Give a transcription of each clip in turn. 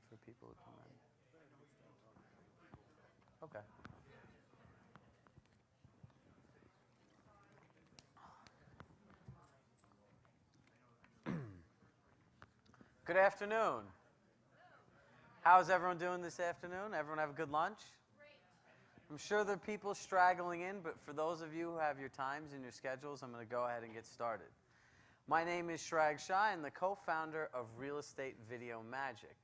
for people to come in. Okay. Good afternoon. How's everyone doing this afternoon? Everyone have a good lunch? I'm sure there are people straggling in, but for those of you who have your times and your schedules, I'm going to go ahead and get started. My name is Chirag, Shah, and the co-founder of Real Estate Video Magic.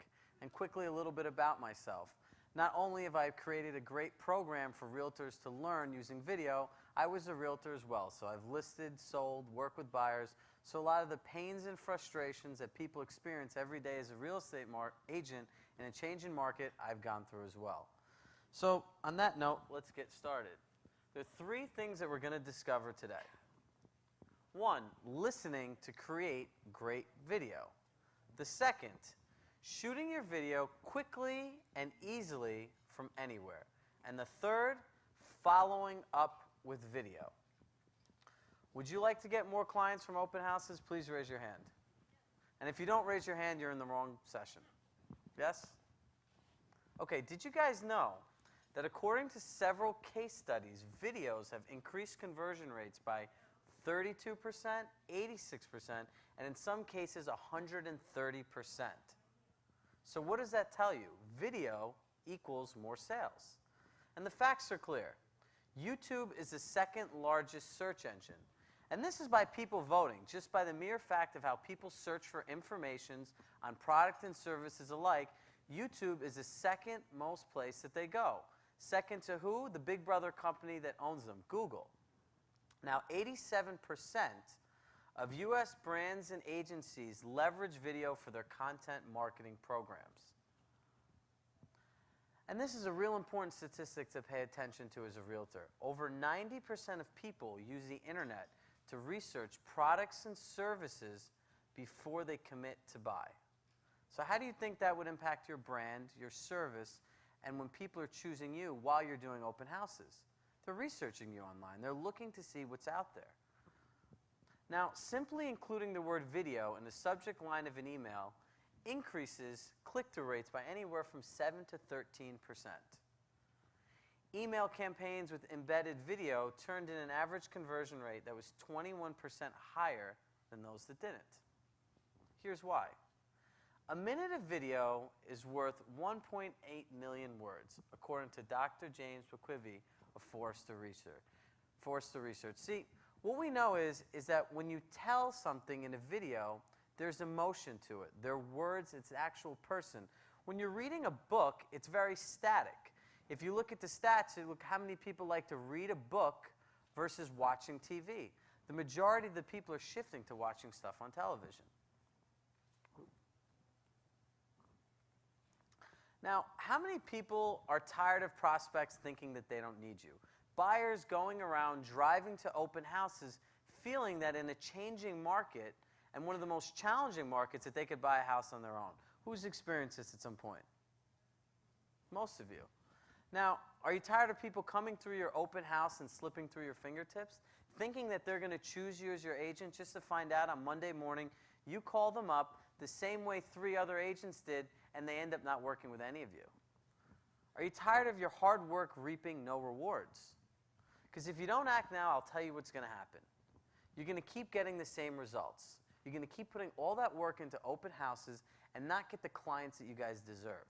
And quickly, a little bit about myself. Not only have I created a great program for realtors to learn using video, I was a realtor as well. So I've listed, sold, worked with buyers. So a lot of the pains and frustrations that people experience every day as a real estate agent in a changing market, I've gone through as well. So on that note, let's get started. There are three things that we're going to discover today. One, listening to create great video. The second, shooting your video quickly and easily from anywhere. And the third, following up with video. Would you like to get more clients from open houses? Please raise your hand. And if you don't raise your hand, you're in the wrong session. Yes? Okay, did you guys know that according to several case studies, videos have increased conversion rates by 32%, 86%, and in some cases 130%. So what does that tell you? Video equals more sales. And the facts are clear. YouTube is the second largest search engine. And this is by people voting, just by the mere fact of how people search for information on product and services alike. YouTube is the second most place that they go. Second to who? The big brother company that owns them, Google. Now, 87% of U.S. brands and agencies leverage video for their content marketing programs. And this is a real important statistic to pay attention to as a realtor. Over 90% of people use the internet to research products and services before they commit to buy. So how do you think that would impact your brand, your service, and when people are choosing you while you're doing open houses? They're researching you online. They're looking to see what's out there. Now, simply including the word video in the subject line of an email increases click-through rates by anywhere from 7 to 13%. Email campaigns with embedded video turned in an average conversion rate that was 21% higher than those that didn't. Here's why. A minute of video is worth 1.8 million words, according to Dr. James McQuivey of Forrester Research. See, what we know is that when you tell something in a video, there's emotion to it. There are words, it's an actual person. When you're reading a book, it's very static. If you look at the stats, you look how many people like to read a book versus watching TV. The majority of the people are shifting to watching stuff on television. Now, how many people are tired of prospects thinking that they don't need you? Buyers going around driving to open houses feeling that in a changing market and one of the most challenging markets that they could buy a house on their own. Who's experienced this at some point? Most of you. Now, are you tired of people coming through your open house and slipping through your fingertips, thinking that they're going to choose you as your agent just to find out on Monday morning you call them up the same way 3 other agents did and they end up not working with any of you? Are you tired of your hard work reaping no rewards? Because if you don't act now, I'll tell you what's going to happen. You're going to keep getting the same results. You're going to keep putting all that work into open houses and not get the clients that you guys deserve.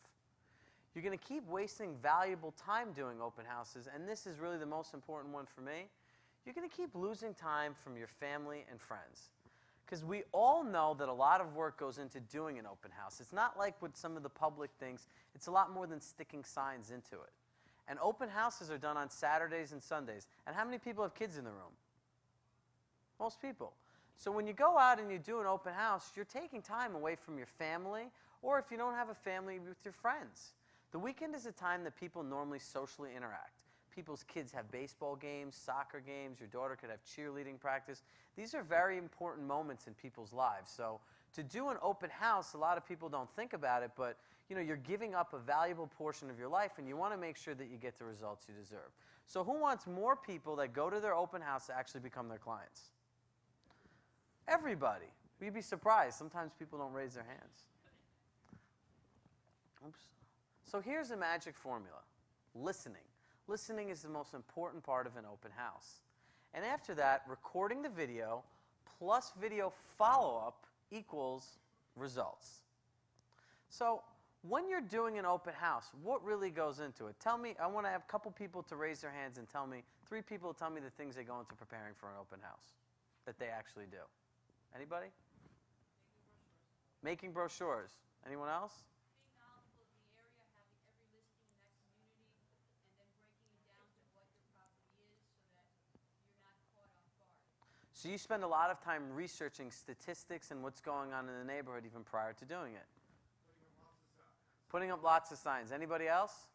You're going to keep wasting valuable time doing open houses, and this is really the most important one for me. You're going to keep losing time from your family and friends. Because we all know that a lot of work goes into doing an open house. It's not like what some of the public thinks. It's a lot more than sticking signs into it. And open houses are done on Saturdays and Sundays. And how many people have kids in the room? Most people. So when you go out and you do an open house, you're taking time away from your family, or if you don't have a family, with your friends. The weekend is a time that people normally socially interact. People's kids have baseball games, soccer games, your daughter could have cheerleading practice. These are very important moments in people's lives. So to do an open house, a lot of people don't think about it, but you're giving up a valuable portion of your life, and you want to make sure that you get the results you deserve. So who wants more people that go to their open house to actually become their clients? Everybody. You'd be surprised. Sometimes people don't raise their hands. Oops. So here's the magic formula. Listening. Listening is the most important part of an open house. And after that, recording the video plus video follow-up equals results. So when you're doing an open house, what really goes into it? Tell me, I want to have a couple people to raise their hands and tell me, 3 people tell me the things they go into preparing for an open house that they actually do. Anybody? Making brochures. Anyone else? Being knowledgeable of the area, having every listing in that community, and then breaking it down to what your property is so that you're not caught off guard. So you spend a lot of time researching statistics and what's going on in the neighborhood even prior to doing it. Putting up lots of signs. Anybody else?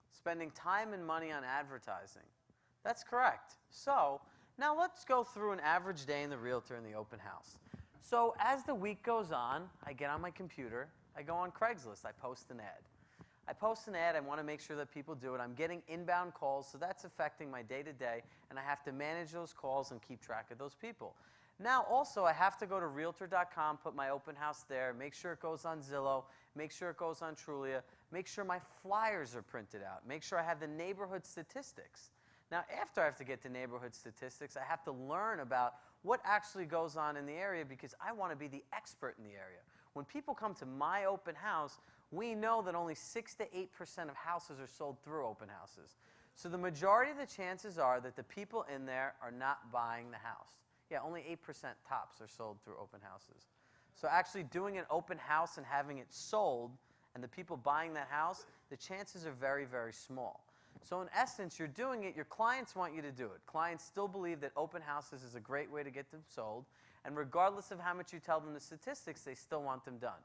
Spending time and money on advertising. That's correct. So now let's go through an average day in the realtor in the open house. So as the week goes on, I get on my computer, I go on Craigslist, I post an ad. I post an ad, I want to make sure that people do it. I'm getting inbound calls, so that's affecting my day-to-day, and I have to manage those calls and keep track of those people. Now also I have to go to Realtor.com, put my open house there, make sure it goes on Zillow, make sure it goes on Trulia, make sure my flyers are printed out, make sure I have the neighborhood statistics. Now after I have to get the neighborhood statistics, I have to learn about what actually goes on in the area because I want to be the expert in the area. When people come to my open house, we know that only 6 to 8% of houses are sold through open houses. So the majority of the chances are that the people in there are not buying the house. Yeah, only 8% tops are sold through open houses. So actually doing an open house and having it sold and the people buying that house, the chances are very, very small. So in essence, you're doing it, your clients want you to do it. Clients still believe that open houses is a great way to get them sold, and regardless of how much you tell them the statistics, they still want them done.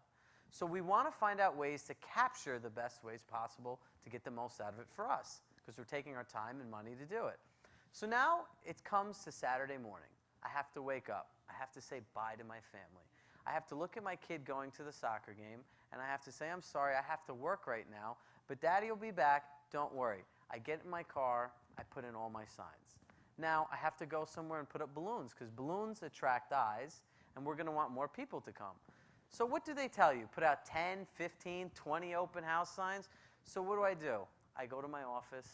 So we want to find out ways to capture the best ways possible to get the most out of it for us, because we're taking our time and money to do it. So now it comes to Saturday morning. I have to wake up. I have to say bye to my family. I have to look at my kid going to the soccer game, and I have to say, I'm sorry, I have to work right now, but Daddy will be back. Don't worry. I get in my car. I put in all my signs. Now, I have to go somewhere and put up balloons, because balloons attract eyes, and we're going to want more people to come. So what do they tell you? Put out 10, 15, 20 open house signs. So what do? I go to my office.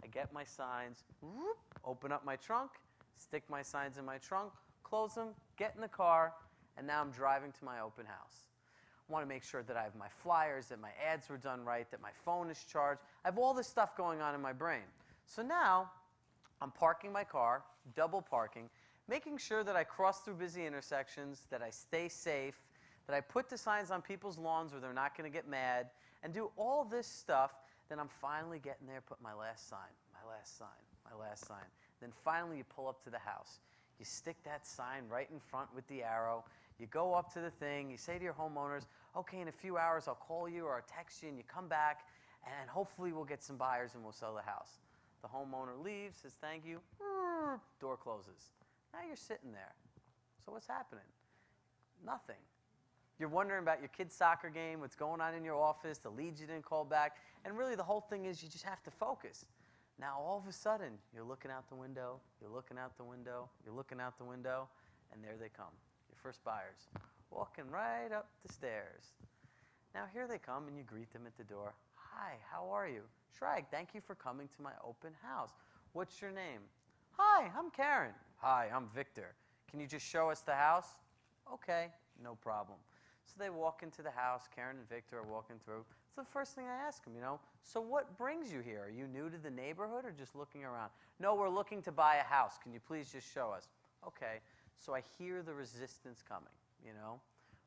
I get my signs, whoop, open up my trunk, stick my signs in my trunk, close them, get in the car, and now I'm driving to my open house. I want to make sure that I have my flyers, that my ads were done right, that my phone is charged. I have all this stuff going on in my brain. So now I'm parking my car, double parking, making sure that I cross through busy intersections, that I stay safe, that I put the signs on people's lawns where they're not going to get mad, and do all this stuff. Then I'm finally getting there, put my last sign, my last sign, my last sign. Then finally you pull up to the house. You stick that sign right in front with the arrow. You go up to the thing. You say to your homeowners, okay, in a few hours I'll call you or I'll text you, and you come back, and hopefully we'll get some buyers and we'll sell the house. The homeowner leaves, says thank you, door closes. Now you're sitting there. So what's happening? Nothing. You're wondering about your kid's soccer game, what's going on in your office, the leads you didn't call back, and really the whole thing is you just have to focus. Now all of a sudden, you're looking out the window, you're looking out the window, you're looking out the window, and there they come, your first buyers, walking right up the stairs. Now here they come, and you greet them at the door. Hi, how are you? Chirag, thank you for coming to my open house. What's your name? Hi, I'm Karen. Hi, I'm Victor. Can you just show us the house? Okay, no problem. So they walk into the house. Karen and Victor are walking through. So the first thing I ask them, so what brings you here? Are you new to the neighborhood or just looking around? No, we're looking to buy a house. Can you please just show us? Okay, so I hear the resistance coming,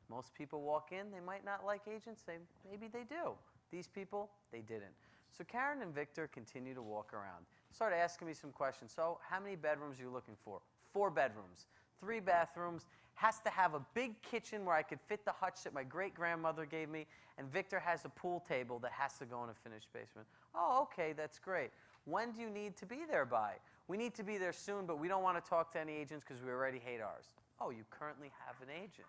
Most people walk in, they might not like agents. Maybe they do. These people, they didn't. So Karen and Victor continue to walk around. Start asking me some questions. So how many bedrooms are you looking for? 4 bedrooms, 3 bathrooms. Has to have a big kitchen where I could fit the hutch that my great-grandmother gave me, and Victor has a pool table that has to go in a finished basement. Oh, okay, that's great. When do you need to be there by? We need to be there soon, but we don't want to talk to any agents because we already hate ours. Oh, you currently have an agent.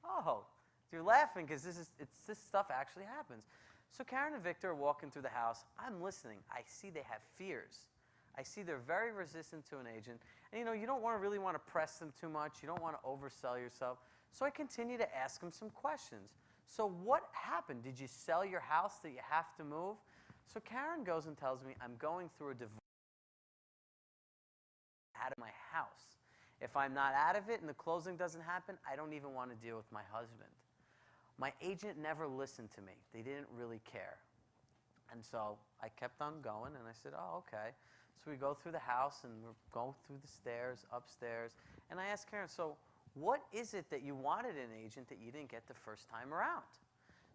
Oh, you're laughing because this stuff actually happens. So Karen and Victor are walking through the house. I'm listening. I see they have fears. I see they're very resistant to an agent. And you don't really want to press them too much. You don't want to oversell yourself. So I continue to ask him some questions. So what happened? Did you sell your house that you have to move? So Karen goes and tells me, I'm going through a divorce out of my house. If I'm not out of it and the closing doesn't happen, I don't even want to deal with my husband. My agent never listened to me. They didn't really care. And so I kept on going, and I said, oh, okay. So we go through the house, and we're going through the stairs, upstairs. And I asked Karen, so what is it that you wanted in an agent that you didn't get the first time around?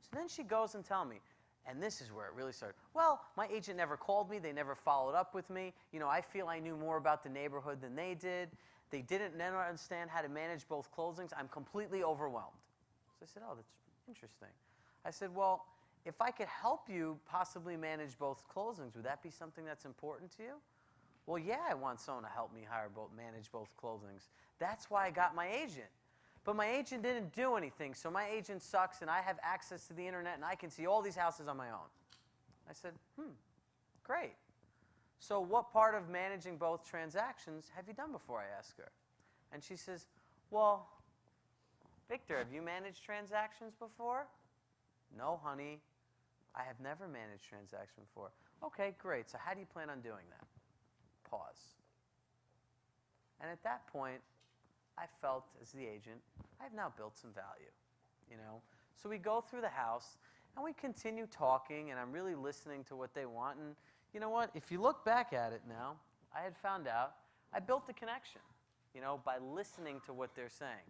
So then she goes and tells me, and this is where it really started. Well, my agent never called me. They never followed up with me. You know, I feel I knew more about the neighborhood than they did. They didn't never understand how to manage both closings. I'm completely overwhelmed. So I said, oh, that's interesting. I said, well, if I could help you possibly manage both closings, would that be something that's important to you? Well, yeah, I want someone to help me manage both closings. That's why I got my agent. But my agent didn't do anything, so my agent sucks, and I have access to the internet, and I can see all these houses on my own. I said, great. So what part of managing both transactions have you done before, I asked her. And she says, well, Victor, have you managed transactions before? No, honey, I have never managed transactions before. Okay, great. So how do you plan on doing that? Pause. And at that point, I felt, as the agent, I've now built some value, you know. So we go through the house, and we continue talking, and I'm really listening to what they want. And you know what? If you look back at it now, I had found out I built a connection, you know, by listening to what they're saying.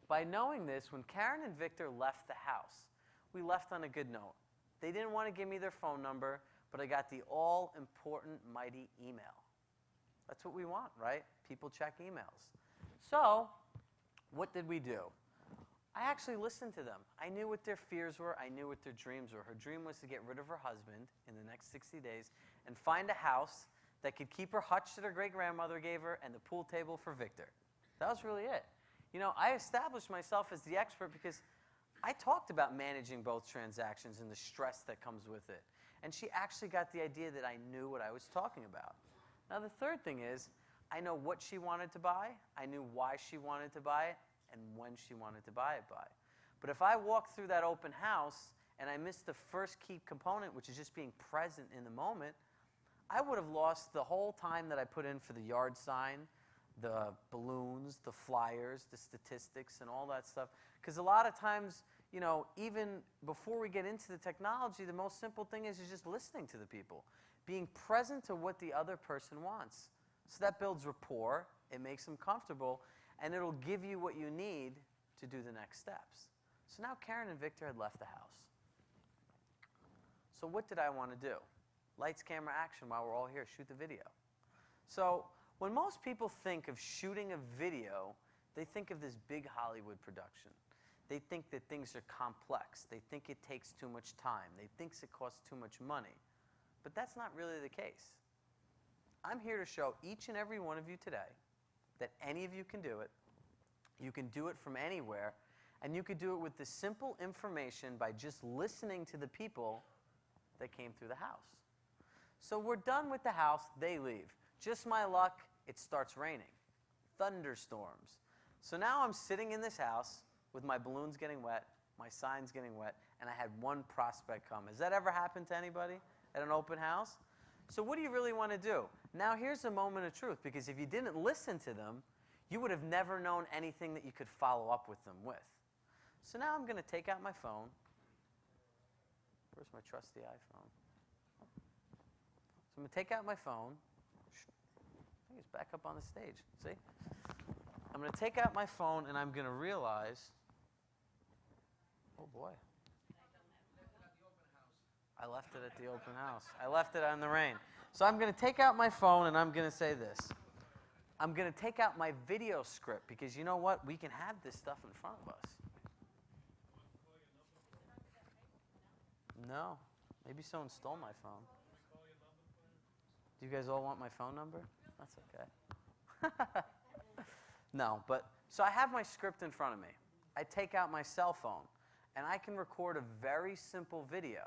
By knowing this, when Karen and Victor left the house, we left on a good note. They didn't want to give me their phone number, but I got the all-important, mighty email. That's what we want, right? People check emails. So what did we do? I actually listened to them. I knew what their fears were. I knew what their dreams were. Her dream was to get rid of her husband in the next 60 days and find a house that could keep her hutch that her great-grandmother gave her and the pool table for Victor. That was really it. You know, I established myself as the expert because I talked about managing both transactions and the stress that comes with it. And she actually got the idea that I knew what I was talking about. Now, the third thing is, I know what she wanted to buy, I knew why she wanted to buy it, and when she wanted to buy it by. But if I walked through that open house and I missed the first key component, which is just being present in the moment, I would have lost the whole time that I put in for the yard sign, the balloons, the flyers, the statistics, and all that stuff. Because a lot of times, you know, even before we get into the technology, the most simple thing is just listening to the people, being present to what the other person wants. So that builds rapport, it makes them comfortable, and it'll give you what you need to do the next steps. So now Karen and Victor had left the house. So what did I want to do? Lights, camera, action while we're all here, shoot the video. So when most people think of shooting a video, they think of this big Hollywood production. They think that things are complex. They think it takes too much time. They think it costs too much money. But that's not really the case. I'm here to show each and every one of you today that any of you can do it. You can do it from anywhere, and you can do it with the simple information by just listening to the people that came through the house. So we're done with the house, they leave. Just my luck, it starts raining. Thunderstorms. So now I'm sitting in this house with my balloons getting wet, my signs getting wet, and I had one prospect come. Has that ever happened to anybody at an open house? So what do you really want to do? Now here's a moment of truth, because if you didn't listen to them, you would have never known anything that you could follow up with them with. So now I'm going to take out my phone. Where's my trusty iPhone? So I'm going to take out my phone. I think it's back up on the stage. See? I'm going to take out my phone, and I'm going to realize, oh boy. I left it at the open house. I left it in the rain. So I'm going to take out my phone, and I'm going to say this. I'm going to take out my video script, because you know what? We can have this stuff in front of us. No. Maybe someone stole my phone. Do you guys all want my phone number? That's okay. No, but so I have my script in front of me. I take out my cell phone, and I can record a very simple video.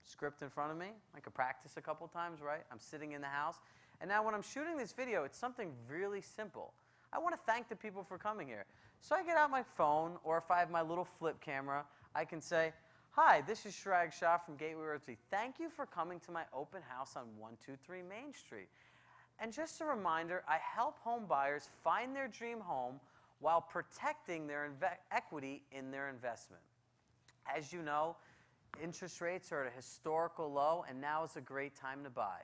Script in front of me. I could practice a couple times, right? I'm sitting in the house. And now when I'm shooting this video, it's something really simple. I want to thank the people for coming here. So I get out my phone, or if I have my little flip camera, I can say, hi, this is Chirag Shah from Gateway Realty. Thank you for coming to my open house on 123 Main Street. And just a reminder, I help home buyers find their dream home while protecting their equity in their investment. As you know, interest rates are at a historical low, and now is a great time to buy.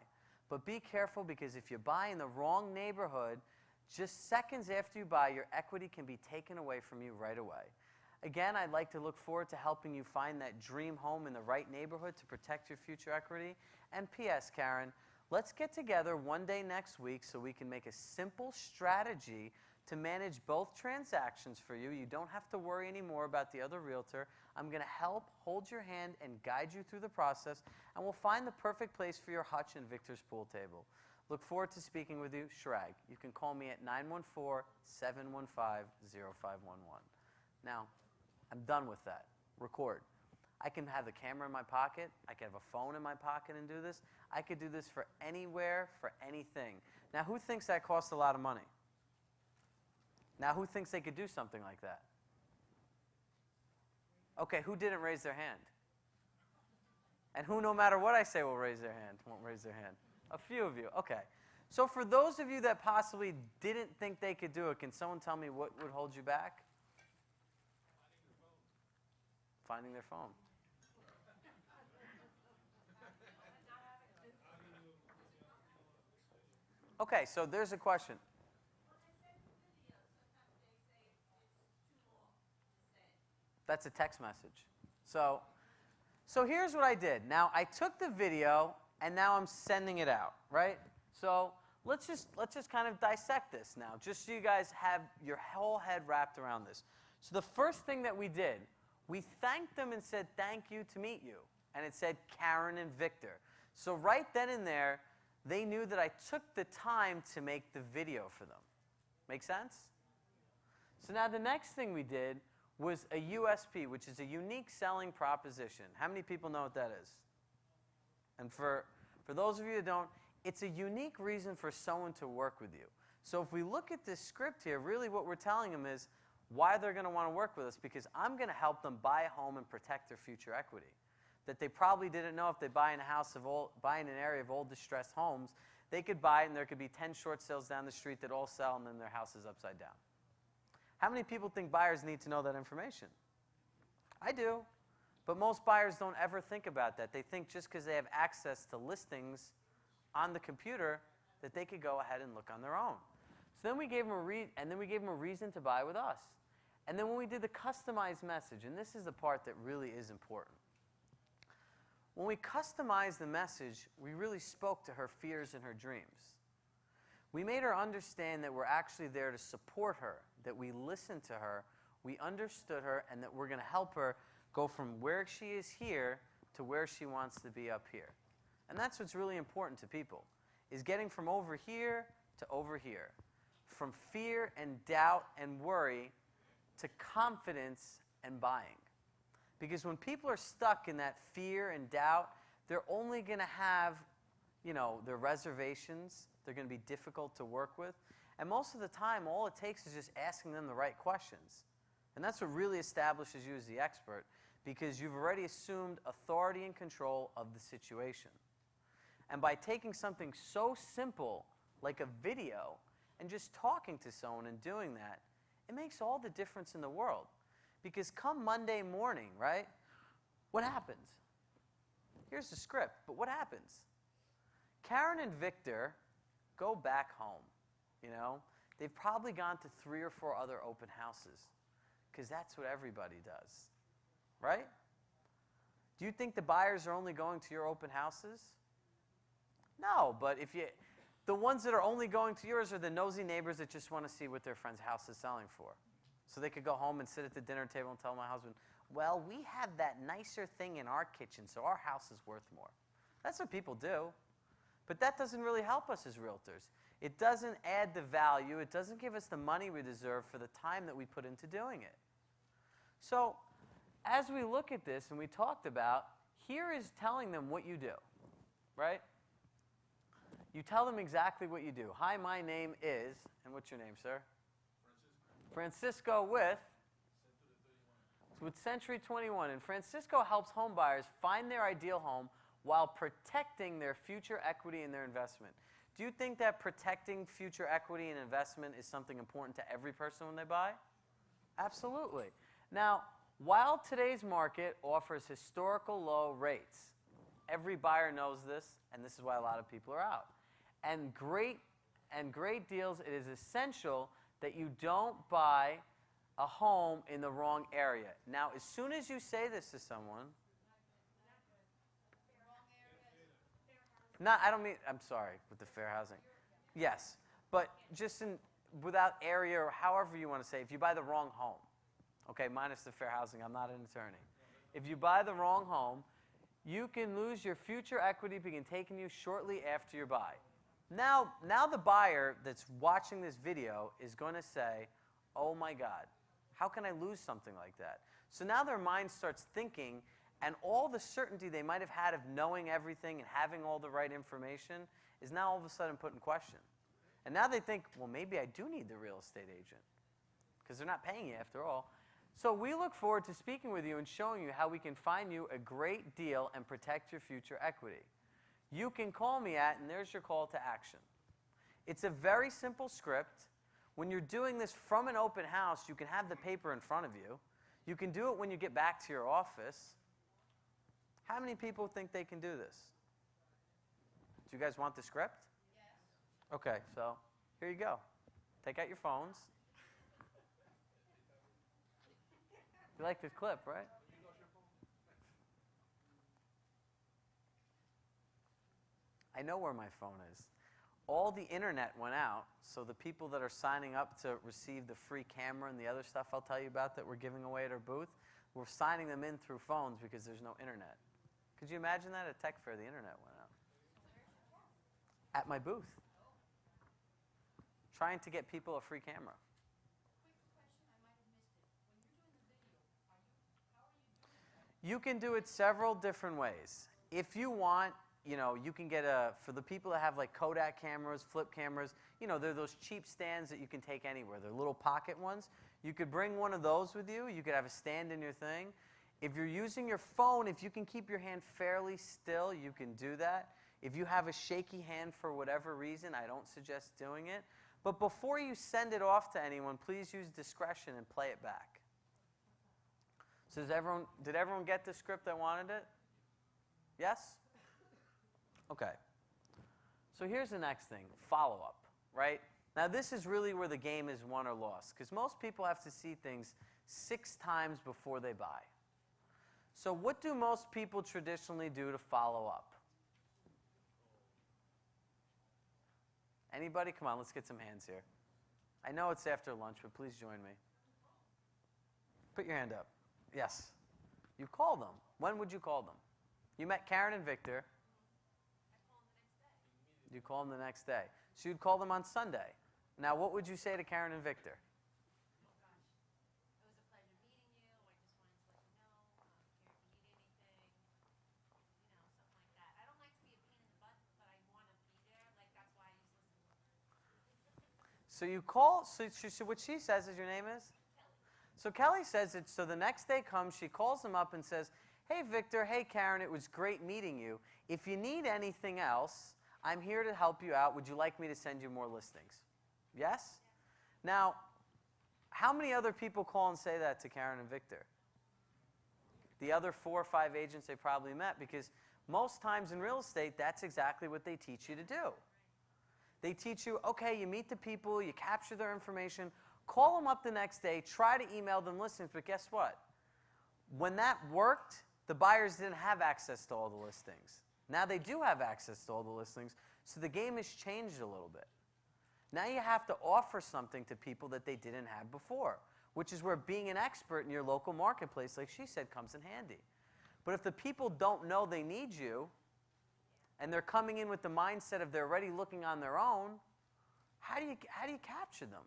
But be careful, because if you buy in the wrong neighborhood, just seconds after you buy, your equity can be taken away from you right away. Again, I'd like to look forward to helping you find that dream home in the right neighborhood to protect your future equity. And P.S., Karen, let's get together one day next week so we can make a simple strategy to manage both transactions for you. You don't have to worry anymore about the other realtor. I'm going to help hold your hand and guide you through the process, and we'll find the perfect place for your hutch and Victor's pool table. Look forward to speaking with you, Chirag. You can call me at 914-715-0511. Now, I'm done with that. Record. I can have the camera in my pocket. I can have a phone in my pocket and do this. I could do this for anywhere, for anything. Now, who thinks that costs a lot of money? Now, who thinks they could do something like that? Okay, who didn't raise their hand? And who, no matter what I say, will raise their hand, won't raise their hand? A few of you. Okay. So for those of you that possibly didn't think they could do it, can someone tell me what would hold you back? Finding their phone. Okay, so there's a question. That's a text message. So here's what I did. Now, I took the video, and now I'm sending it out, right? So let's just kind of dissect this now, just so you guys have your whole head wrapped around this. So the first thing that we did, we thanked them and said, thank you to meet you. And it said Karen and Victor. So right then and there, they knew that I took the time to make the video for them. Make sense? So now the next thing we did was a USP, which is a unique selling proposition. How many people know what that is? And for those of you that don't, it's a unique reason for someone to work with you. So if we look at this script here, really what we're telling them is why they're going to want to work with us, because I'm going to help them buy a home and protect their future equity. That they probably didn't know if they buy in an area of old distressed homes, they could buy it and there could be 10 short sales down the street that all sell and then their house is upside down. How many people think buyers need to know that information? I do. But most buyers don't ever think about that. They think just because they have access to listings on the computer that they could go ahead and look on their own. So then we gave them a reason to buy with us. And then when we did the customized message, and this is the part that really is important. When we customized the message, we really spoke to her fears and her dreams. We made her understand that we're actually there to support her, that we listened to her, we understood her, and that we're going to help her go from where she is here to where she wants to be up here. And that's what's really important to people, is getting from over here to over here. From fear and doubt and worry to confidence and buying. Because when people are stuck in that fear and doubt, they're only going to have, their reservations. They're going to be difficult to work with. And most of the time, all it takes is just asking them the right questions. And that's what really establishes you as the expert, because you've already assumed authority and control of the situation. And by taking something so simple like a video and just talking to someone and doing that, it makes all the difference in the world. Because come Monday morning, right, what happens? Here's the script, but what happens? Karen and Victor go back home, They've probably gone to 3 or 4 other open houses, because that's what everybody does, right? Do you think the buyers are only going to your open houses? No, but the ones that are only going to yours are the nosy neighbors that just want to see what their friend's house is selling for. So they could go home and sit at the dinner table and tell my husband, well, we have that nicer thing in our kitchen, so our house is worth more. That's what people do. But that doesn't really help us as realtors. It doesn't add the value. It doesn't give us the money we deserve for the time that we put into doing it. So as we look at this and we talked about, here is telling them what you do, right? You tell them exactly what you do. Hi, my name is, and what's your name, sir? Francisco with Century 21. And Francisco helps home buyers find their ideal home while protecting their future equity in their investment. Do you think that protecting future equity and investment is something important to every person when they buy? Absolutely. Now, while today's market offers historical low rates, every buyer knows this, and this is why a lot of people are out. And great deals, it is essential that you don't buy a home in the wrong area. Now, as soon as you say this to someone, I don't mean, I'm sorry, with the fair housing. Yes, but just without area or however you want to say, if you buy the wrong home, okay, minus the fair housing, I'm not an attorney. If you buy the wrong home, you can lose your future equity being taken you shortly after you buy. Now the buyer that's watching this video is going to say, oh my God, how can I lose something like that? So now their mind starts thinking, and all the certainty they might have had of knowing everything and having all the right information is now all of a sudden put in question. And now they think, well, maybe I do need the real estate agent because they're not paying you after all. So we look forward to speaking with you and showing you how we can find you a great deal and protect your future equity. You can call me at, and there's your call to action. It's a very simple script. When you're doing this from an open house, you can have the paper in front of you. You can do it when you get back to your office. How many people think they can do this? Do you guys want the script? Yes. Okay, so here you go. Take out your phones. You like this clip, right? I know where my phone is. All the internet went out, so the people that are signing up to receive the free camera and the other stuff I'll tell you about that we're giving away at our booth, we're signing them in through phones because there's no internet. Could you imagine that? At Tech Fair, the internet went out. At my booth. Trying to get people a free camera. You can do it several different ways. If you want, you can get for the people that have like Kodak cameras, flip cameras, they're those cheap stands that you can take anywhere. They're little pocket ones. You could bring one of those with you. You could have a stand in your thing. If you're using your phone, if you can keep your hand fairly still, you can do that. If you have a shaky hand for whatever reason, I don't suggest doing it. But before you send it off to anyone, please use discretion and play it back. So did everyone get the script that wanted it? Yes? Okay. So here's the next thing, follow-up, right? Now this is really where the game is won or lost, because most people have to see things 6 times before they buy. So what do most people traditionally do to follow up? Anybody? Come on, let's get some hands here. I know it's after lunch, but please join me. Put your hand up. Yes. You call them. When would you call them? You met Karen and Victor. You call them the next day. So you'd call them on Sunday. Now, what would you say to Karen and Victor? So you call, so what she says is your name is? Kelly. So Kelly says it, so the next day comes, she calls them up and says, hey Victor, hey Karen, it was great meeting you. If you need anything else, I'm here to help you out. Would you like me to send you more listings? Yes? Now, how many other people call and say that to Karen and Victor? The other 4 or 5 agents they probably met, because most times in real estate, that's exactly what they teach you to do. They teach you, okay, you meet the people, you capture their information, call them up the next day, try to email them listings, but guess what? When that worked, the buyers didn't have access to all the listings. Now they do have access to all the listings, so the game has changed a little bit. Now you have to offer something to people that they didn't have before, which is where being an expert in your local marketplace, like she said, comes in handy. But if the people don't know they need you, and they're coming in with the mindset of they're already looking on their own, how do you capture them?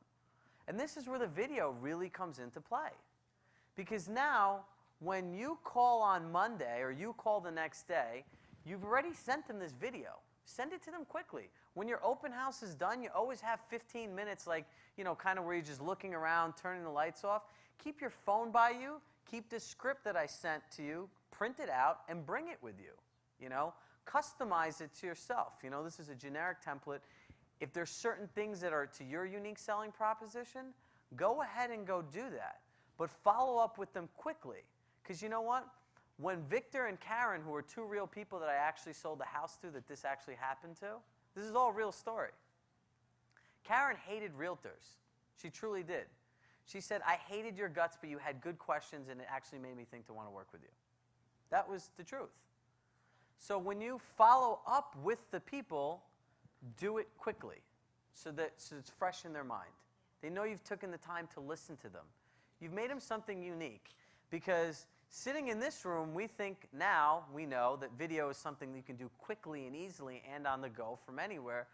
And this is where the video really comes into play. Because now, when you call on Monday or you call the next day, you've already sent them this video. Send it to them quickly. When your open house is done, you always have 15 minutes, like, kind of where you're just looking around, turning the lights off. Keep your phone by you. Keep this script that I sent to you, print it out, and bring it with you. Customize it to yourself. This is a generic template. If there's certain things that are to your unique selling proposition, go ahead and go do that. But follow up with them quickly. Because you know what? When Victor and Karen, who are two real people that I actually sold the house to, that this actually happened to, this is all a real story. Karen hated realtors. She truly did. She said, I hated your guts, but you had good questions, and it actually made me think to want to work with you. That was the truth. So when you follow up with the people, do it quickly so it's fresh in their mind. They know you've taken the time to listen to them. You've made them something unique, because sitting in this room, we know that video is something that you can do quickly and easily and on the go from anywhere.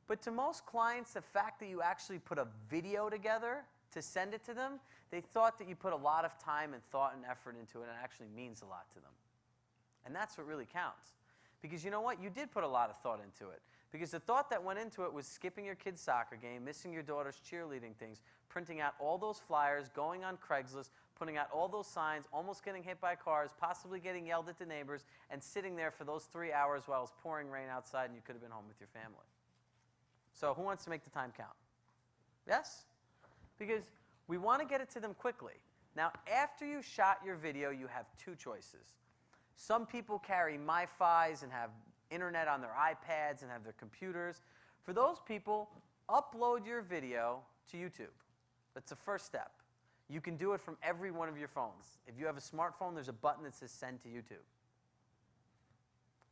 But to most clients, the fact that you actually put a video together to send it to them, they thought that you put a lot of time and thought and effort into it, and it actually means a lot to them. And that's what really counts. Because you know what? You did put a lot of thought into it. Because the thought that went into it was skipping your kid's soccer game, missing your daughter's cheerleading things, printing out all those flyers, going on Craigslist, putting out all those signs, almost getting hit by cars, possibly getting yelled at the neighbors, and sitting there for those 3 hours while it was pouring rain outside and you could have been home with your family. So who wants to make the time count? Yes? Because we want to get it to them quickly. Now, after you shot your video, you have two choices. Some people carry MiFis and have internet on their iPads and have their computers. For those people, upload your video to YouTube. That's the first step. You can do it from every one of your phones. If you have a smartphone, there's a button that says Send to YouTube.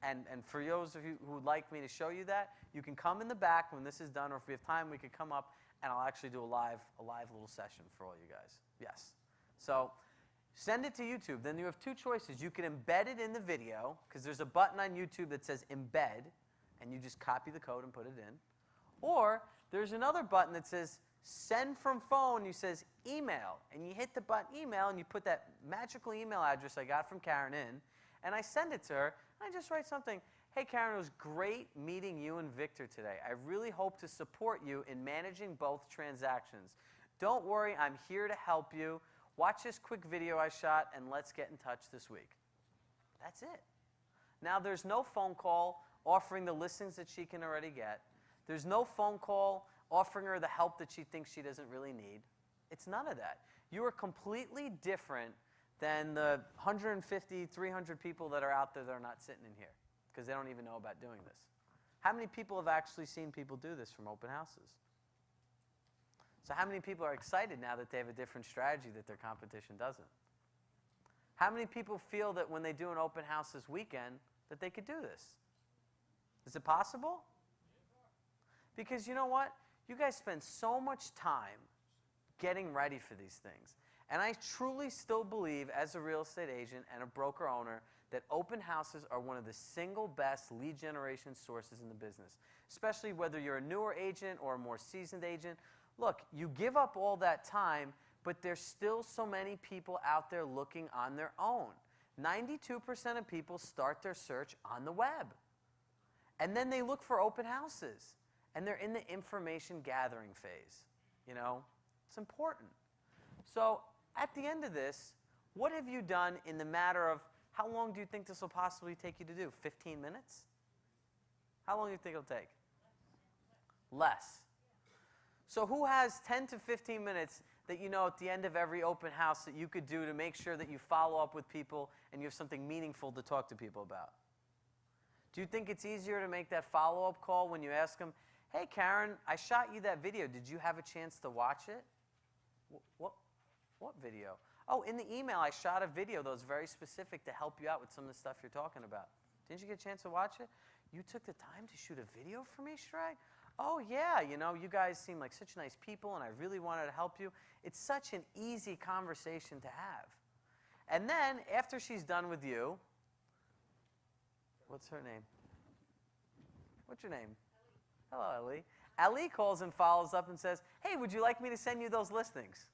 And for those of you who would like me to show you that, you can come in the back when this is done, or if we have time, we could come up and I'll actually do a live little session for all you guys. Yes. So send it to YouTube. Then you have two choices. You can embed it in the video, because there's a button on YouTube that says Embed, and you just copy the code and put it in. Or there's another button that says Send from phone. You says Email, and you hit the button Email, and you put that magical email address I got from Karen in, and I send it to her, and I just write something. Hey, Karen, it was great meeting you and Victor today. I really hope to support you in managing both transactions. Don't worry, I'm here to help you. Watch this quick video I shot, and let's get in touch this week. That's it. Now, there's no phone call offering the listings that she can already get. There's no phone call offering her the help that she thinks she doesn't really need. It's none of that. You are completely different than the 150, 300 people that are out there that are not sitting in here, because they don't even know about doing this. How many people have actually seen people do this from open houses? So how many people are excited now that they have a different strategy that their competition doesn't? How many people feel that when they do an open house this weekend that they could do this? Is it possible? Because you know what? You guys spend so much time getting ready for these things. And I truly still believe, as a real estate agent and a broker owner, that open houses are one of the single best lead generation sources in the business, especially whether you're a newer agent or a more seasoned agent. Look, you give up all that time, but there's still so many people out there looking on their own. 92% of people start their search on the web. And then they look for open houses. And they're in the information gathering phase. It's important. So at the end of this, what have you done in the matter of, how long do you think this will possibly take you to do? 15 minutes? How long do you think it'll take? Less. So who has 10 to 15 minutes that at the end of every open house that you could do to make sure that you follow up with people and you have something meaningful to talk to people about? Do you think it's easier to make that follow-up call when you ask them, hey, Karen, I shot you that video. Did you have a chance to watch it? What video? Oh, in the email, I shot a video that was very specific to help you out with some of the stuff you're talking about. Didn't you get a chance to watch it? You took the time to shoot a video for me, Chirag? Oh, yeah, you guys seem like such nice people, and I really wanted to help you. It's such an easy conversation to have. And then, after she's done with you, what's her name? What's your name? Hello, Ellie. Ellie calls and follows up and says, hey, would you like me to send you those listings?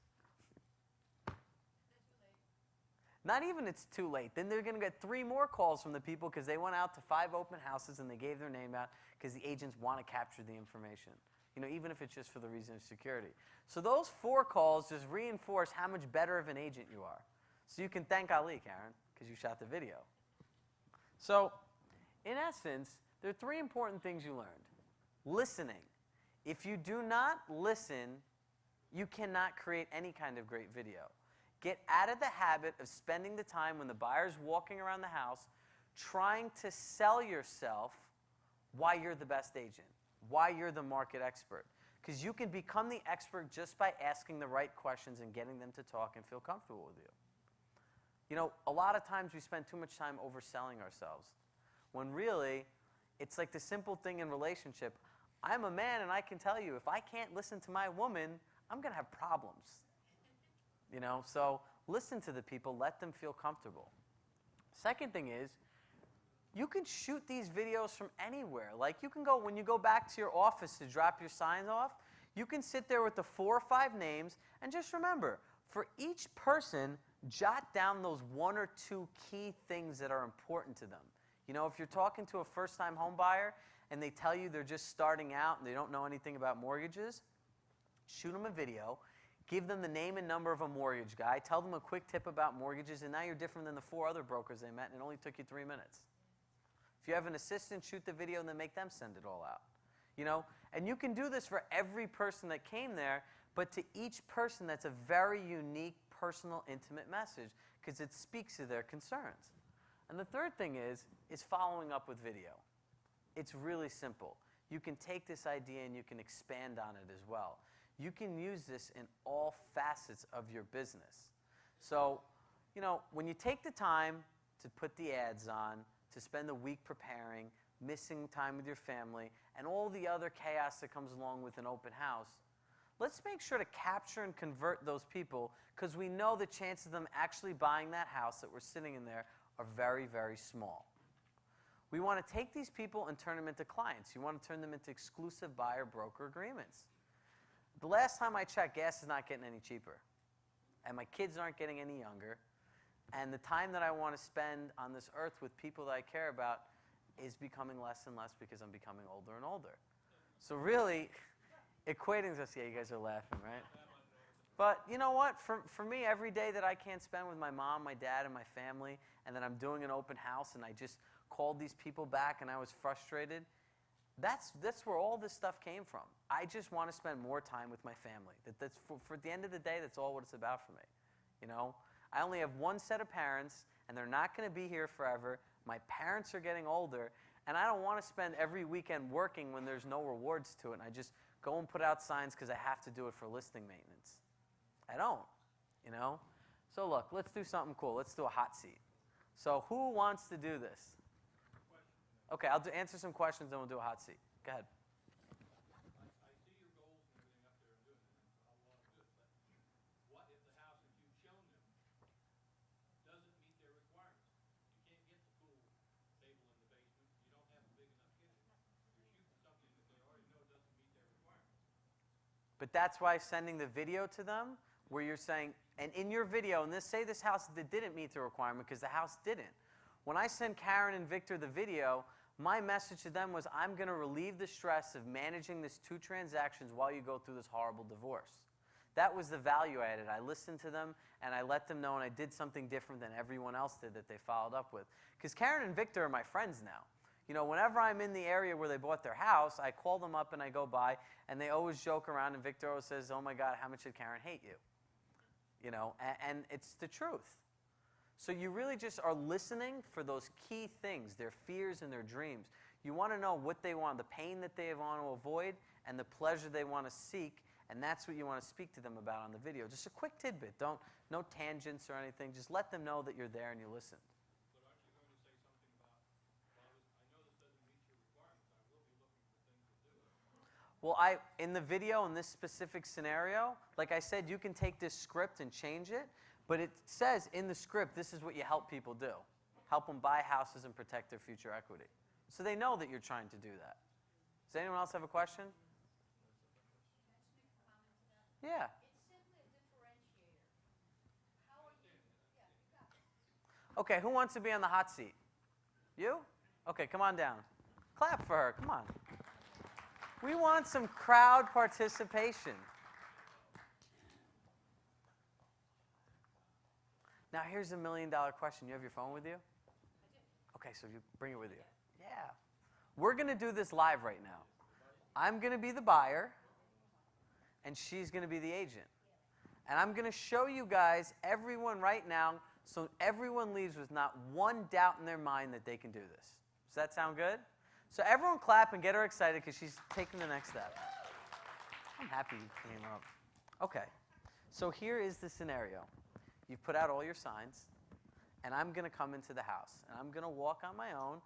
Not even it's too late. Then they're going to get 3 more calls from the people because they went out to 5 open houses and they gave their name out because the agents want to capture the information. You know, even if it's just for the reason of security. So those 4 calls just reinforce how much better of an agent you are. So you can thank Ali, Karen, because you shot the video. So, in essence, there are 3 important things you learned. Listening. If you do not listen, you cannot create any kind of great video. Get out of the habit of spending the time when the buyer's walking around the house trying to sell yourself why you're the best agent, why you're the market expert. Because you can become the expert just by asking the right questions and getting them to talk and feel comfortable with you. You know, a lot of times we spend too much time overselling ourselves, when really, it's like the simple thing in relationship. I'm a man and I can tell you, if I can't listen to my woman, I'm going to have problems. You know, so listen to the people, let them feel comfortable. Second thing is, you can shoot these videos from anywhere. Like you can go, when you go back to your office to drop your signs off, you can sit there with the 4 or 5 names and just remember, for each person, jot down those 1 or 2 key things that are important to them. You know, if you're talking to a first-time home buyer and they tell you they're just starting out and they don't know anything about mortgages, shoot them a video. Give them the name and number of a mortgage guy. Tell them a quick tip about mortgages, and now you're different than the 4 other brokers they met, and it only took you 3 minutes. If you have an assistant, shoot the video and then make them send it all out. You know, and you can do this for every person that came there, but to each person, that's a very unique, personal, intimate message because it speaks to their concerns. And the third thing is following up with video. It's really simple. You can take this idea and you can expand on it as well. You can use this in all facets of your business. So, you know, when you take the time to put the ads on, to spend the week preparing, missing time with your family, and all the other chaos that comes along with an open house, let's make sure to capture and convert those people because we know the chances of them actually buying that house that we're sitting in there are very, very small. We want to take these people and turn them into clients. You want to turn them into exclusive buyer-broker agreements. The last time I checked, gas is not getting any cheaper. And my kids aren't getting any younger. And the time that I want to spend on this earth with people that I care about is becoming less and less because I'm becoming older and older. So really, equating this, yeah, you guys are laughing, right? But you know what? For me, every day that I can't spend with my mom, my dad, and my family, and then I'm doing an open house and I just called these people back and I was frustrated, that's where all this stuff came from. I just want to spend more time with my family. That's for the end of the day, that's all what it's about for me. You know, I only have 1 set of parents, and they're not going to be here forever. My parents are getting older, and I don't want to spend every weekend working when there's no rewards to it, and I just go and put out signs because I have to do it for listing maintenance. I don't, you know. So look, let's do something cool. Let's do a hot seat. So who wants to do this? Okay, I'll answer some questions, and we'll do a hot seat. Go ahead. I see your goals and everything up there and doing it, and a lot of good, but what if the house that you've shown them doesn't meet their requirements? You can't get the pool table in the basement. You don't have a big enough kitchen. You're shooting something that they already know doesn't meet their requirements. But that's why sending the video to them, where you're saying, and in your video, and say this house that didn't meet the requirement because the house didn't. When I send Karen and Victor the video, my message to them was, I'm going to relieve the stress of managing these 2 transactions while you go through this horrible divorce. That was the value I added. I listened to them, and I let them know, and I did something different than everyone else did that they followed up with. Because Karen and Victor are my friends now. You know, whenever I'm in the area where they bought their house, I call them up and I go by, and they always joke around, and Victor always says, oh my God, how much did Karen hate you? You know, and it's the truth. So you really just are listening for those key things, their fears and their dreams. You want to know what they want, the pain that they want to avoid, and the pleasure they want to seek, and that's what you want to speak to them about on the video. Just a quick tidbit. No tangents or anything. Just let them know that you're there and you listened. But aren't you going to say something about, well, I know this doesn't meet your requirements. I will be looking for things that do it. Well, in the video, in this specific scenario, like I said, you can take this script and change it. But it says in the script, this is what you help people do. Help them buy houses and protect their future equity. So they know that you're trying to do that. Does anyone else have a question? Can I just make a comment to that? Yeah. It's simply a differentiator. How are you? Yeah, you got it. Okay, who wants to be on the hot seat? You? Okay, come on down. Clap for her, come on. We want some crowd participation. Now here's a $1 million question. You have your phone with you? I do. Okay, so you bring it with you. Yeah. We're going to do this live right now. I'm going to be the buyer, and she's going to be the agent. And I'm going to show you guys, everyone right now, so everyone leaves with not one doubt in their mind that they can do this. Does that sound good? So everyone clap and get her excited because she's taking the next step. I'm happy you came up. Okay, so here is the scenario. You've put out all your signs, and I'm going to come into the house. And I'm going to walk on my own,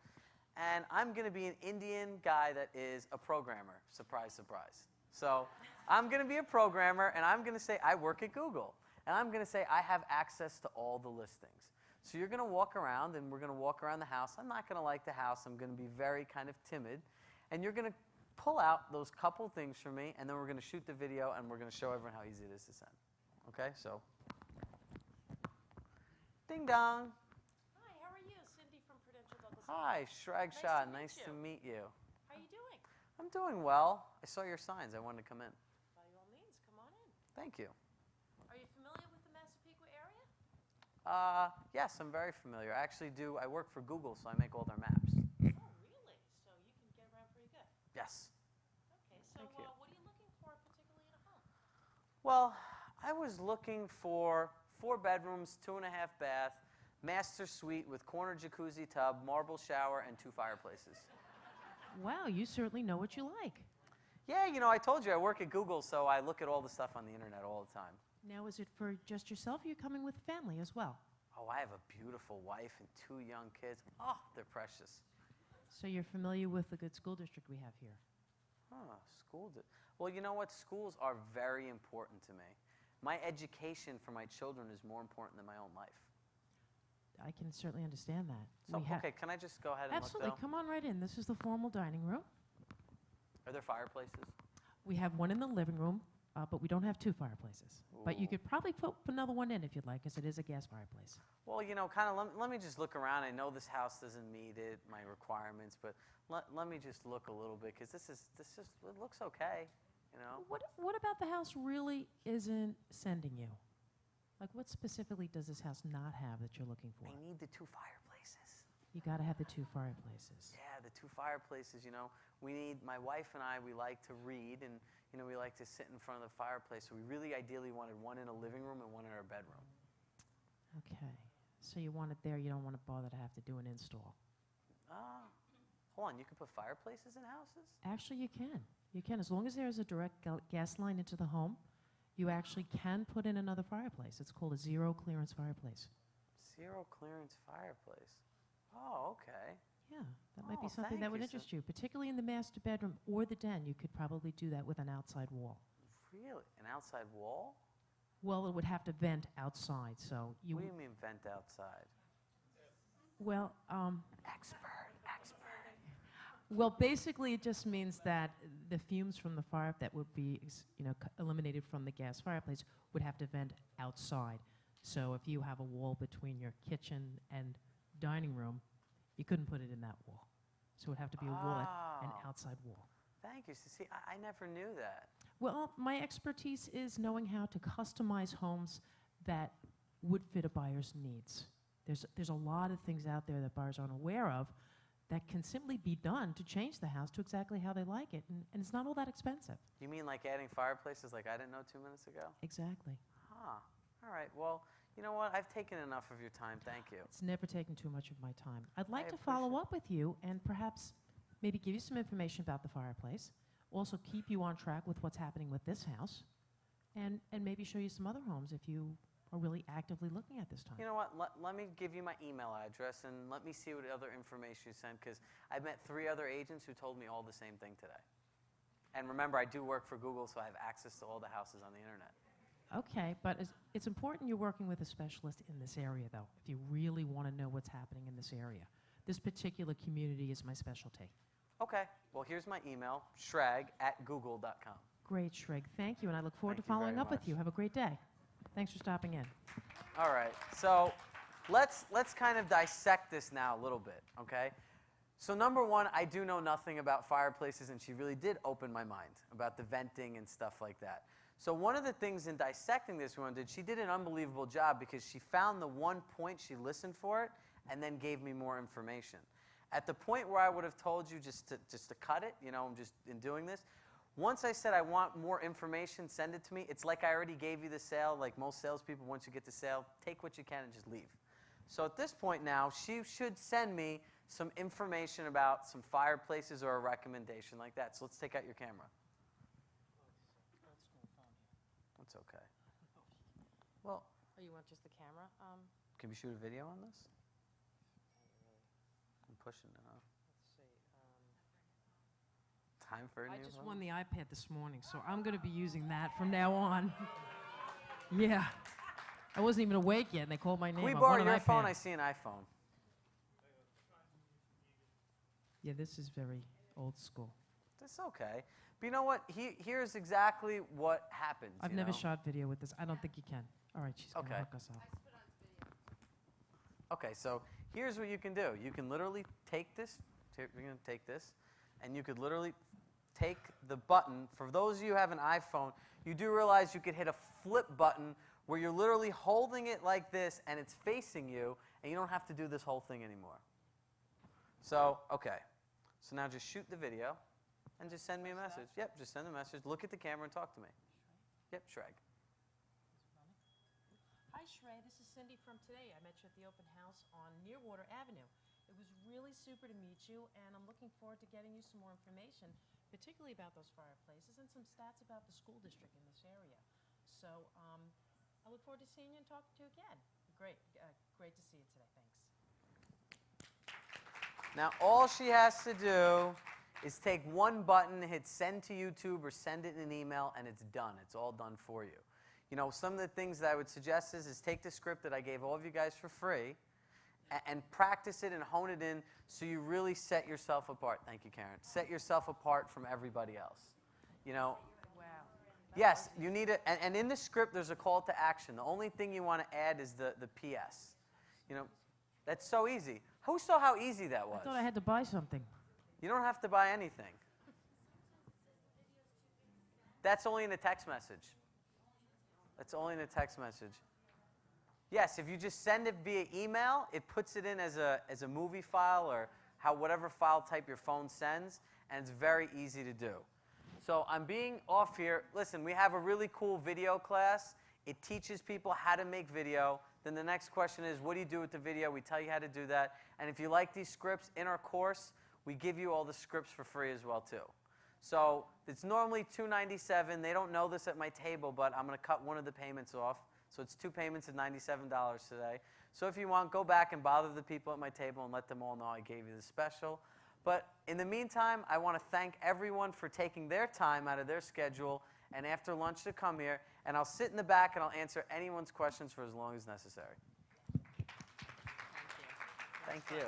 and I'm going to be an Indian guy that is a programmer. Surprise, surprise. So I'm going to be a programmer, and I'm going to say I work at Google. And I'm going to say I have access to all the listings. So you're going to walk around, and we're going to walk around the house. I'm not going to like the house. I'm going to be very kind of timid. And you're going to pull out those couple things for me, and then we're going to shoot the video, and we're going to show everyone how easy it is to send. Okay? So, ding dong. Hi, how are you? Cindy from Prudential Douglas. Hi, Shirag, Nice Shah. to meet Nice you. to meet you. How are you doing? I'm doing well. I saw your signs. I wanted to come in. By all means, come on in. Thank you. Are you familiar with the Massapequa area? Yes, I'm very familiar. I actually do. I work for Google, so I make all their maps. Oh, really? So you can get around pretty good. Yes. Okay, so Thank you. what are you looking for particularly in a home? Well, I was looking for 4 bedrooms, 2.5 bath, master suite with corner jacuzzi tub, marble shower, and 2 fireplaces. Wow, you certainly know what you like. Yeah, you know, I told you I work at Google, so I look at all the stuff on the internet all the time. Now, is it for just yourself, or are you coming with family as well? Oh, I have a beautiful wife and 2 young kids. Oh, they're precious. So you're familiar with the good school district we have here? Well, you know what? Schools are very important to me. My education for my children is more important than my own life. I can certainly understand that. So, okay, can I just go ahead and Absolutely. look, though? Come on right in. This is the formal dining room. Are there fireplaces? We have one in the living room, but we don't have 2 fireplaces. But you Ooh. could probably put another one in if you'd like, because it is a gas fireplace. Well, you know, kind of let me just look around. I know this house doesn't meet my requirements, but let me just look a little bit, because it looks okay, you know. What about the house really isn't sending you? Like, what specifically does this house not have that you're looking for? I need the 2 fireplaces. You got to have the 2 fireplaces. Yeah, the 2 fireplaces, you know. My wife and I, we like to read, and, you know, we like to sit in front of the fireplace. So we really ideally wanted one in a living room and one in our bedroom. Okay. So you want it there. You don't want to bother to have to do an install. Hold on, you can put fireplaces in houses? Actually, you can. You can. As long as there's a direct gas line into the home, you actually can put in another fireplace. It's called a zero clearance fireplace. Zero clearance fireplace. Oh, okay. Yeah, that might be Oh, something thank that would you. interest you, particularly in the master bedroom or the den. You could probably do that with an outside wall. Really? An outside wall? Well, it would have to vent outside, so you. What do you mean vent outside? Well, Expert. well, basically, it just means that the fumes from the fire that would be, eliminated from the gas fireplace would have to vent outside. So if you have a wall between your kitchen and dining room, you couldn't put it in that wall. So it would have to be a wall, an Oh. outside wall. Thank you. See, I never knew that. Well, my expertise is knowing how to customize homes that would fit a buyer's needs. There's a lot of things out there that buyers aren't aware of that can simply be done to change the house to exactly how they like it, and it's not all that expensive. You mean like adding fireplaces like I didn't know 2 minutes ago? Exactly. Huh. All right. Well, you know what? I've taken enough of your time. Thank you. It's never taken too much of my time. I'd like I to follow appreciate up with you and perhaps maybe give you some information about the fireplace, also keep you on track with what's happening with this house, and maybe show you some other homes if you are really actively looking at this time. You know what? Let me give you my email address, and let me see what other information you sent, because I've met 3 other agents who told me all the same thing today. And remember, I do work for Google, so I have access to all the houses on the internet. Okay, but it's important you're working with a specialist in this area, though, if you really want to know what's happening in this area. This particular community is my specialty. Okay. Well, here's my email, shrag@google.com. Great, Shrig. Thank you, and I look forward Thank to you very following up with much. you. Have a great day. Thanks for stopping in. All right. So let's kind of dissect this now a little bit, okay? So number one, I do know nothing about fireplaces, and she really did open my mind about the venting and stuff like that. So one of the things in dissecting this one she did an unbelievable job because she found the one point, she listened for it, and then gave me more information. At the point where I would have told you just to cut it, you know, I'm just in doing this, once I said I want more information, send it to me, it's like I already gave you the sale, like most salespeople, once you get the sale, take what you can and just leave. So at this point now, she should send me some information about some fireplaces or a recommendation like that. So let's take out your camera. That's okay. Well, Oh, you want just the camera? can we shoot a video on this? I'm pushing it, huh? Let's see. Time for a I new just phone? won the iPad this morning, so I'm going to be using that from now on. Yeah. I wasn't even awake yet, and they called my name. Can we I'm borrow on an your phone? iPad. I see an iPhone. Yeah, this is very old school. That's okay. But you know what? Here's exactly what happens. I've you never know? shot video with this. I don't think you can. All right, she's going to Okay. hook us up. Okay, so here's what you can do. You can literally take this. We're going to take this. And you could literally take the button. For those of you who have an iPhone, you do realize you could hit a flip button where you're literally holding it like this and it's facing you, and you don't have to do this whole thing anymore. So, okay. So now just shoot the video and just send me a message. Yep, just send a message. Look at the camera and talk to me. Yep, Shreg. Hi, Shrey. This is Cindy from today. I met you at the open house on Nearwater Avenue. It was really super to meet you, and I'm looking forward to getting you some more information, particularly about those fireplaces and some stats about the school district in this area. So I look forward to seeing you and talking to you again. Great. Great to see you today. Thanks. Now, all she has to do is take one button, hit send to YouTube or send it in an email, and it's done. It's all done for you. You know, some of the things that I would suggest is take the script that I gave all of you guys for free and practice it and hone it in so you really set yourself apart. Thank you, Karen. Set yourself apart from everybody else. You know, Wow. yes, you need it. And in the script, there's a call to action. The only thing you want to add is the PS. You know, that's so easy. Who saw how easy that was? I thought I had to buy something. You don't have to buy anything. That's only in a text message. That's only in a text message. Yes, if you just send it via email, it puts it in as a movie file or whatever file type your phone sends, and it's very easy to do. So I'm being off here. Listen, we have a really cool video class. It teaches people how to make video. Then the next question is, what do you do with the video? We tell you how to do that. And if you like these scripts in our course, we give you all the scripts for free as well, too. So it's normally $297. They don't know this at my table, but I'm going to cut one of the payments off. So it's 2 payments of $97 today. So if you want, go back and bother the people at my table and let them all know I gave you the special. But in the meantime, I want to thank everyone for taking their time out of their schedule and after lunch to come here. And I'll sit in the back and I'll answer anyone's questions for as long as necessary. Thank you. Thank you.